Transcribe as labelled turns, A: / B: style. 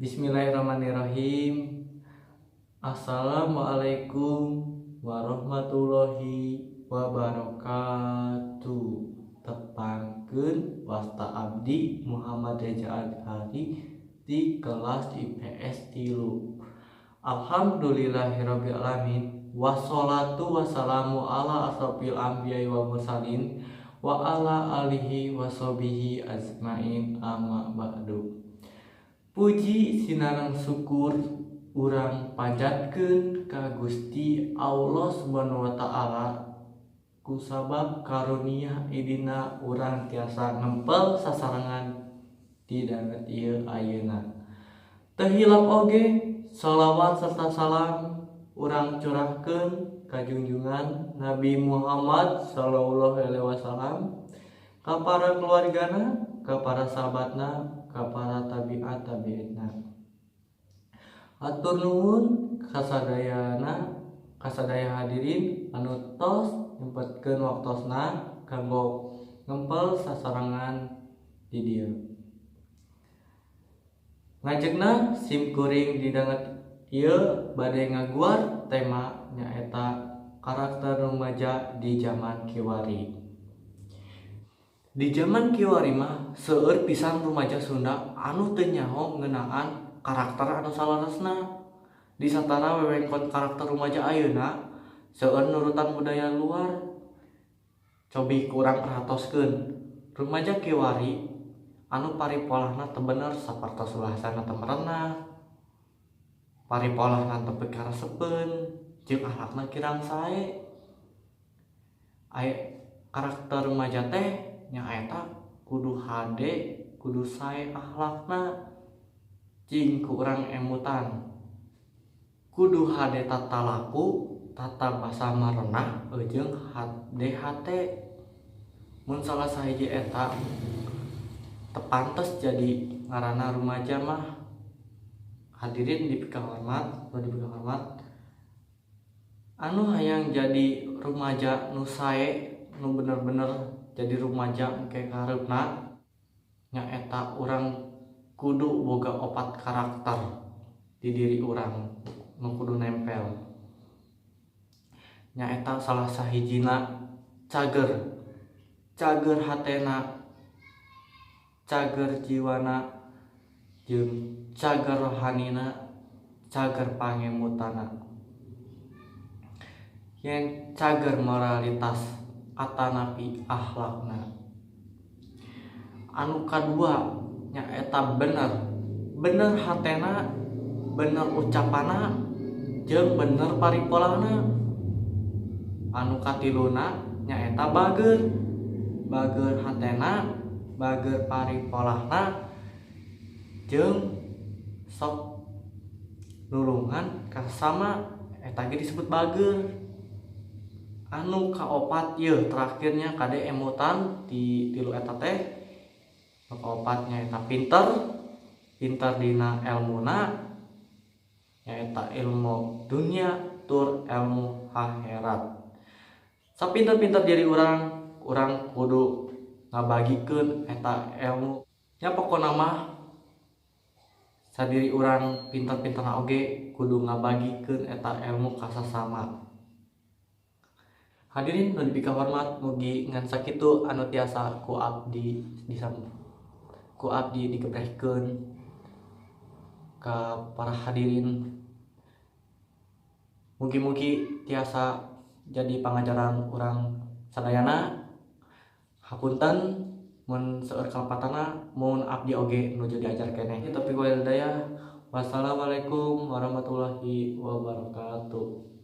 A: Bismillahirrahmanirrahim. Assalamualaikum warahmatullahi wabarakatuh. Tepangkeun wasta abdi Muhammad Reza Adhari di kelas IPS 3. Alhamdulillahirabbil alamin. Wassalatu wassalamu ala asrofil anbiya'i wa mursalin wa ala alihi washabihi ajmain, amma ba'du. Puji sinareng syukur urang panjatkeun ka Gusti Allah Subhanahu wa taala kusabab karunia idina urang tiasa ngempel sasarangan di danget ieu ayeuna. Teu hilap oge shalawat serta salam urang curahkeun ka junjungan Nabi Muhammad sallallahu alaihi wasallam, ka para keluargana, ka para sahabatna, ka para tabiat tabi'ina. Atur nuhun kasadaya hadirin anu tos nyempetkeun waktosna kanggo ngempel sasarangan di dieu. Ngajegna sim kuring didanget ieu bade ngaguar tema nyaeta karakter remaja di zaman kiwari. Di zaman kiwari mah seueur pisan rumaja Sunda anu teu nyaho ngeunaan karakter anu salaresna. Di satara wewengkon karakter rumaja ayeuna seueur nurutan budaya luar. Cobi kurang perhatoskeun rumaja kiwari anu paripolahna teu bener sapertos bahasana teu merenah, paripolahna teu pikaresepeun, jeung akhlakna kirang sae. Karakter rumaja teh nyaeta kudu hade, kudu sae akhlakna, cing ku urang emutan kudu hade tata laku, tata basa marenah, jeung hade hate. Mun salah sahiji eta teu pantes jadi ngaranna rumaja mah. Hadirin dipikahormat, anu hayang jadi rumaja nu sae, nu bener-bener jadi rumaja engke kareupna nyaeta urang kudu boga opat karakter di diri urang nu kudu nempel. Nyaeta salah sahijina cager hatena, cager jiwana, jeung cager rohanina, cager pangemutana. Yen cager moralitas atanapi akhlakna. Anu kadua nyaeta bener hatena, bener ucapana, jeung bener paripolahna. Anu katiluna nyaeta bager hatena, bager paripolahna, jeung sok nulungan ka sesama, eta ge disebut bager. Anu kaopat ieu terakhirnya kade emutan di tilu eta teh. Kaopatnya eta pinter dina elmuna, nyaeta ilmu dunia tur ilmu akhirat. Sapinter-pinter diri urang kudu ngabagikeun eta ilmu. Nya pokona mah sadiri urang pinter-pinterna oge kudu ngabagikeun eta ilmu ka sasama. Hadirin nu dipikahormat, mugi ngan sakitu anu tiasa ku abdi digebrehkeun ka para hadirin. Mugi-mugi tiasa jadi pangajaran urang sadayana. Hapunten mun seueur kalepatana, mun abdi oge nuju diajar keneh. Taufiq wal hidayah. Wassalamualaikum warahmatullahi wabarakatuh.